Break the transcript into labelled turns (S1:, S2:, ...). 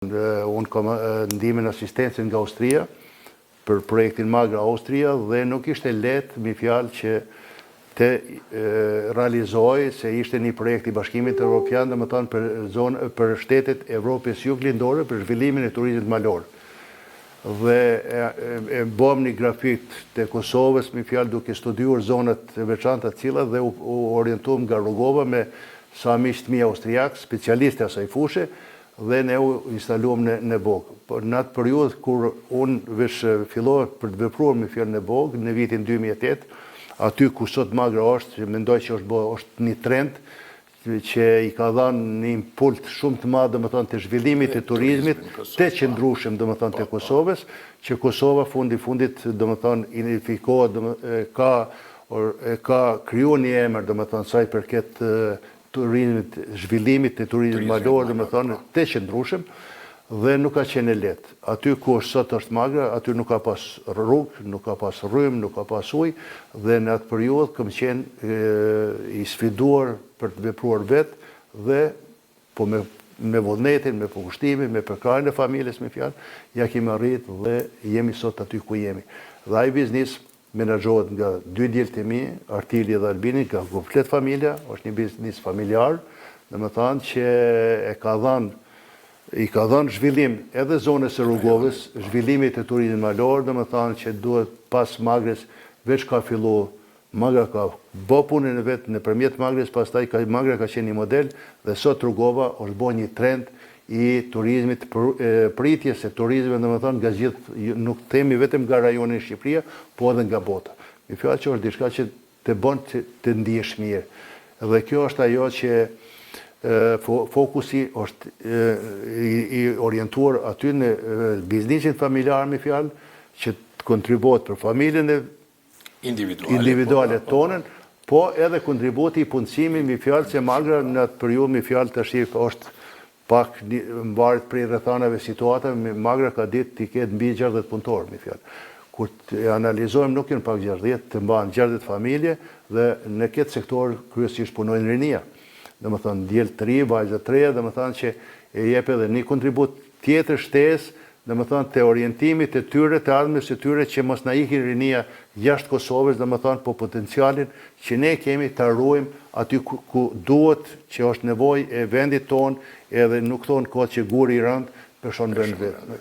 S1: Unë kam ndimin asistencën nga Austria për projektin Magra Austria dhe nuk ishte lehtë mi fjalë që të realizoj se ishte një projekt i Bashkimit Evropian, domethënë për shtetet Evropës Juglindore për zhvillimin e turizmit malor. Dhe bëm një grafik të Kosovës mi fjalë duke studiuar zonat e veçanta të cilat dhe u orientuam nga Rrugova me sa miq të mi austriak, specialistë asaj fushë, dhe ne u instaluam në Bog. Por në atë periudhë kur unë veç fillova për të vepruar me fjalë në Bog, në vitin 2008, aty ku sot Magra është, mendoj që është një trend që i ka dhënë një impuls shumë të madh domethënë të zhvillimit të turizmit të qëndrueshëm domethënë të Kosovës, që Kosova fundit domethënë identifikohet ka krijuar një emër domethënë sa i përket turizmit, zhvillimit të turizmit malor, domethënë të qëndrueshëm, dhe nuk ka qenë lehtë. Aty ku sot është Magra, aty nuk ka pas rrugë, nuk ka pas rrymë, nuk ka pas ujë, dhe në atë periudhë kam qenë i sfiduar për të vepruar vetë dhe po me vullnetin, me përkushtimin, me përkrahjen e familjes me fjalë, ja kemi arritur dhe jemi sot aty ku jemi. Dhe ai biznes menaxhohet nga dy djeltë e mi, Artili dhe Albini, nga komplet familja, është një biznes familjar, domethënë që i ka dhënë zhvillim edhe zonës së Rrugovës, zhvillimit të turizmit malor, domethënë që duhet pas Magrës veç ka fillu, Magra ka bë punën e vet nëpërmjet Magrës, pastaj Magra ka qenë një model dhe sot Rrugova është bërë një trend i turizmit, pritjes së turizmit, domethënë nga gjithë, nuk themi vetëm nga rajoni i Shqipëria, po edhe nga bota. Me fjalë që është diçka që të bën të ndihesh mirë. Dhe kjo është ajo që fokusi është i orientuar aty në biznesin familjar me fjalë, që të kontribuohet për familjen e individuale tonën, po edhe kontribuoti i punësimit me fjalë që Magra në atë periudhë me fjalë tash është pak mbaret prej rrethanave situata, Magra ka ditë të ketë mbi 60 punëtorë me fjalë. Kur të analizojmë nuk janë pak 60, të mbahen 60 familje dhe në këtë sektor kryesisht punojnë rinia. Domethënë djelë të ri, vajza të reja, domethënë që e jep edhe një kontribut tjetër shtesë, domethënë të orientimit të tyre, të ardhmës të tyre që mos na ikin rinia jashtë Kosovës, domethënë po potencialin që ne kemi të ruajmë aty ku duhet, që është nevojë e vendit tonë, edhe nuk thonë kohë që guri i rënd përshon vend vetë.